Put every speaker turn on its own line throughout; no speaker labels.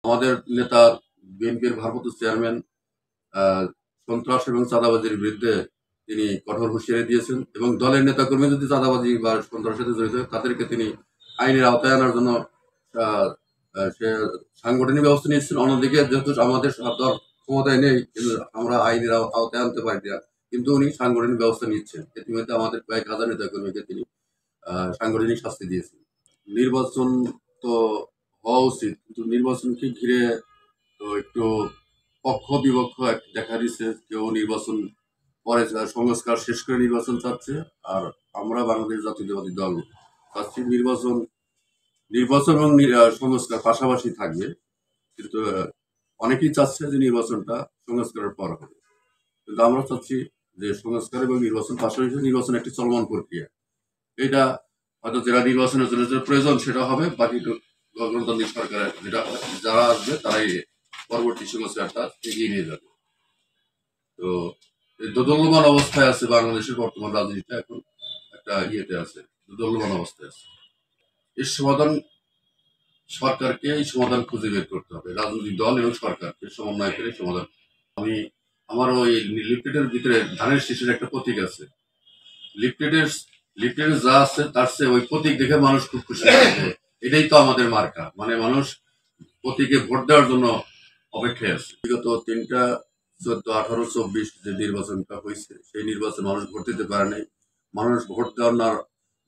আমাদের নেতা বিএনপির ভারপ্রাপ্ত চেয়ারম্যান সন্ত্রাস এবং চাঁদাবাজির বিরুদ্ধে তিনি কঠোর হুঁশিয়ারি দিয়েছেন এবং দলের নেতাকর্মী যদি চাঁদাবাজি বা সন্ত্রাসের সাথে জড়িত হয় তাদেরকে তিনি আইনের আওতায় আনার জন্য আহ, সে সাংগঠনিক ব্যবস্থা নিয়েছেন। অন্যদিকে যেহেতু আমাদের দল ক্ষমতায় নেই কিন্তু আমরা আইনের আওতায় আনতে পারি না, কিন্তু উনি সাংগঠনিক ব্যবস্থা নিচ্ছেন। ইতিমধ্যে আমাদের কয়েক হাজার নেতাকর্মীকে তিনি সাংগঠনিক শাস্তি দিয়েছেন। নির্বাচন তো হওয়া উচিত, কিন্তু নির্বাচনকে ঘিরে তো একটু পক্ষ বিপক্ষ দেখা দিচ্ছে। কেউ নির্বাচন পরে সংস্কার শেষ করে নির্বাচন চাচ্ছে, আর আমরা বাংলাদেশ জাতীয়তাবাদী দল চাচ্ছি নির্বাচন নির্বাচন এবং সংস্কার পাশাপাশি থাকবে। কিন্তু অনেকেই চাচ্ছে যে নির্বাচনটা সংস্কারের পর হবে, কিন্তু আমরা চাচ্ছি যে সংস্কার এবং নির্বাচন পাশাপাশি, নির্বাচন একটি চলমান প্রক্রিয়া। এটা হয়তো যারা নির্বাচনের জন্য যে প্রয়োজন সেটা হবে, বাকি গণতান্ত্রিক সরকারের যেটা যারা আসবে তারাই পরবর্তী সংস্কারটা এগিয়ে নিয়ে যাবে। তো এই দোদুল্যমান অবস্থায় আছে বাংলাদেশের বর্তমান রাজনীতিটা, এখন একটা ইয়েতে আছে, দোদুল্যমান অবস্থায় আছে। এর সমাধান সরকারকে এই সমাধান খুঁজে বের করতে হবে, রাজনৈতিক দল এবং সরকারকে সমন্বয় করে সমাধান। আমি আমার ওই লিফলেটের ভিতরে ধানের শীষের একটা প্রতীক আছে। লিফলেটের লিফলেটে যা আছে তার চেয়ে ওই প্রতীক দেখে মানুষ খুব খুশি হয়েছে। এটাই তো আমাদের মার্কা, মানে মানুষ প্রতীকে ভোট দেওয়ার জন্য অপেক্ষায় আছে। বিগত 3টা 14, 18, 24 যে নির্বাচনটা হয়েছে সেই নির্বাচন মানুষ ভোট দিতে পারে নাই। মানুষ ভোট দেওয়ার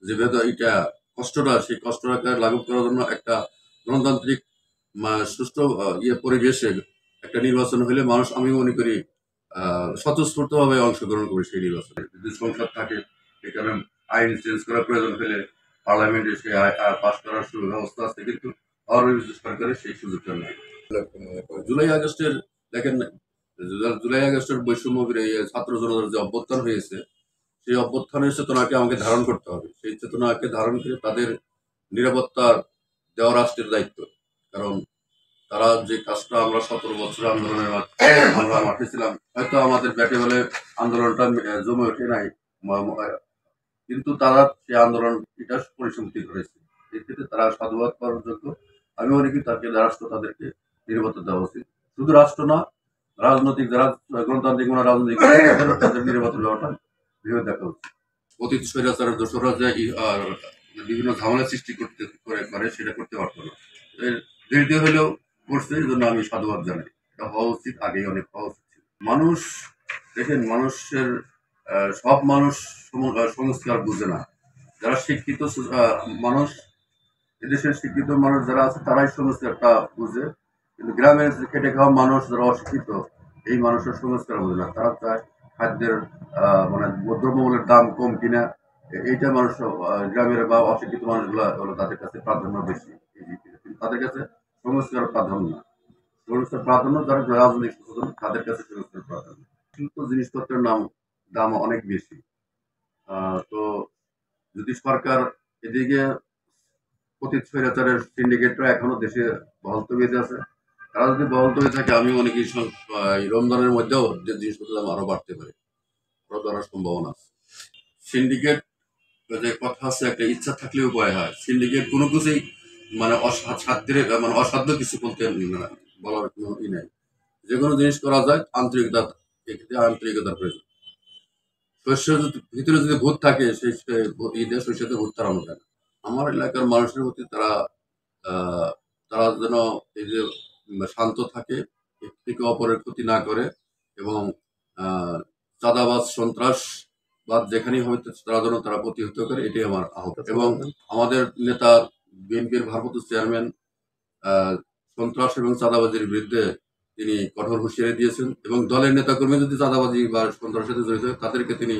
যে এটা কষ্টটা, সেই কষ্টটাকে লাঘব করার জন্য একটা গণতান্ত্রিক সুষ্ঠু পরিবেশে একটা নির্বাচন হলে মানুষ, আমি মনে করি, স্বতঃস্ফূর্ত ভাবে অংশগ্রহণ করে সেই নির্বাচনে। যদি সংসদ থাকে এখানে আইন চেঞ্জ করার প্রয়োজন হলে পার্লামেন্টে সেই পাশ করার ব্যবস্থা আছে, কিন্তু সরকারের সেই সুযোগটা নেই। জুলাই আগস্টের দেখেন, জুলাই আগস্টের বৈষম্য ছাত্র জনতার যে অভ্যুত্থান হয়েছে, সেই অভ্যুত্থানের চেতনাকে আমাকে ধারণ করতে হবে। সেই চেতনাকে ধারণ করে তাদের নিরাপত্তা দেওয়া রাষ্ট্রের দায়িত্ব। কারণ তারা যে কাজটা আমরা 17 বছর আন্দোলনের আমরা মাঠে ছিলাম, হয়তো আমাদের ব্যাটে বলে আন্দোলনটা জমে ওঠে নাই, কিন্তু তারা সেই আন্দোলন এটা পরিসমাপ্তি করেছে। এর ক্ষেত্রে তারা সাধুবাদ করার যোগ্য। আমি মনে করি তাকে রাষ্ট্র তাদেরকে নিরাপত্তা দেওয়া উচিত। শুধু রাষ্ট্র না, রাজনৈতিক যারা গণতান্ত্রিক রাজনৈতিক তাদের নিরাপত্তা দেওয়াটা ভেবে দেখা উচিত। অতীত স্বৈরাচারের দোষরা যে বিভিন্ন ঝামেলা সৃষ্টি করতে করে সেটা করতে পারতো না। দেরিতে হলেও করছে, এই জন্য আমি সাধুবাদ জানাই। এটা হওয়া উচিত, আগেই অনেক হওয়া উচিত ছিল। মানুষ দেখেন, মানুষের সব মানুষ সংস্কার বুঝে না। যারা শিক্ষিত মানুষ, এদেশের শিক্ষিত মানুষ যারা আছে তারাই সংস্কারটা বুঝে, কিন্তু গ্রামের যে খেটে খাওয়া মানুষ যারা অশিক্ষিত, এই মানুষের সংস্কার বুঝে না। তারা চায় খাদ্যের দ্রব্যমূল্যের দাম কম কিনা, এইটা মানুষ গ্রামের বা অশিক্ষিত মানুষগুলা হলো তাদের কাছে প্রাধান্য বেশি। তাদের কাছে সংস্কার প্রাধান্য না, সংস্কার প্রাধান্য যারা রাজনৈতিক সচেতন তাদের কাছে সংস্কার প্রাধান্য। কিন্তু জিনিসপত্রের দাম অনেক বেশি। তো যদি সরকার এদিকে অতীত স্বৈরাচারের সিন্ডিকেটরা এখনো দেশে বহাল তবিয়তে আছে, তারা যদি বহাল তবিয়তে থাকে, আমি মনে করি এই রমজানের মধ্যেও যে জিনিসপত্রের দাম আরো বাড়তে পারে, আরো বাড়ার সম্ভাবনা আছে। সিন্ডিকেট যে কথা আছে, একটা ইচ্ছা থাকলে উপায় হয়। সিন্ডিকেট কোনো কিছুই অসাধ্যের অসাধ্য কিছু বলতে বলার কোনো নাই। যে কোনো জিনিস করা যায় আন্তরিকতা, এক্ষেত্রে আন্তরিকতার প্রয়োজন। শস্যের ভিতরে যদি ভূত থাকে, সেই ঈদে শস্যতে ভূত তাড়ানো যায় না। আমার এলাকার মানুষের প্রতি তারা যেন এই যে শান্ত থাকে, একে অপরের ক্ষতি না করে, এবং চাঁদাবাজ সন্ত্রাসবাদ যেখানেই হবে তারা যেন তারা প্রতিহত করে, এটাই আমার আহ্বান। এবং আমাদের নেতা বিএনপির ভারপ্রাপ্ত চেয়ারম্যান সন্ত্রাস এবং চাঁদাবাজির বিরুদ্ধে তিনি কঠোর হুঁশিয়ারি দিয়েছেন এবং দলের নেতাকর্মী যদি চাঁদাবাজি বা সন্ত্রাসের সাথে জড়িত হয় তাদেরকে তিনি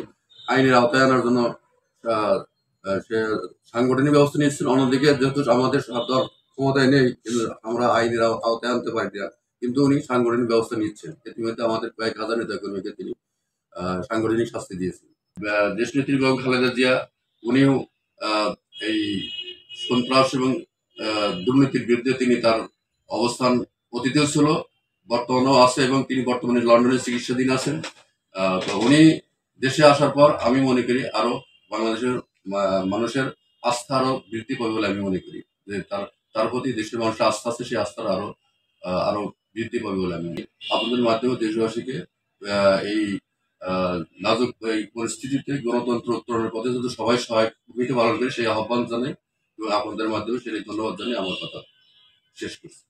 আইনের আওতায় আনার জন্য সে সাংগঠনিক ব্যবস্থা নিয়েছেন। অন্যদিকে যেহেতু আমাদের দল ক্ষমতায় নেই কিন্তু আমরা আইনের আওতায় আনতে পারি না, কিন্তু উনি সাংগঠনিক ব্যবস্থা নিচ্ছেন। ইতিমধ্যে আমাদের কয়েক হাজার নেতাকর্মীকে তিনি সাংগঠনিক শাস্তি দিয়েছেন। দেশনেত্রী বেগম খালেদা জিয়া, উনিও এই সন্ত্রাস এবং দুর্নীতির বিরুদ্ধে তিনি তার অবস্থান অতীতেও ছিল, বর্তমানেও আছে, এবং তিনি বর্তমানে লন্ডনে চিকিৎসাধীন আছেন। তো উনি দেশে আসার পর আমি মনে করি আরো বাংলাদেশের মানুষের আস্থা আরো বৃদ্ধি পাবে বলে আমি মনে করি, যে তার প্রতি দেশের মানুষের আস্থা আছে, সেই আস্থার আরো আরো বৃদ্ধি পাবে বলে আমি আপনাদের মাধ্যমে দেশবাসীকে এই নাজুক এই পরিস্থিতিতে গণতন্ত্র উত্তরণের পথে যদি সবাই সহায়ক ভূমিকা পালন করে সেই আহ্বান জানাই এবং আপনাদের মাধ্যমে সেই ধন্যবাদ জানিয়ে আমার কথা শেষ করছি।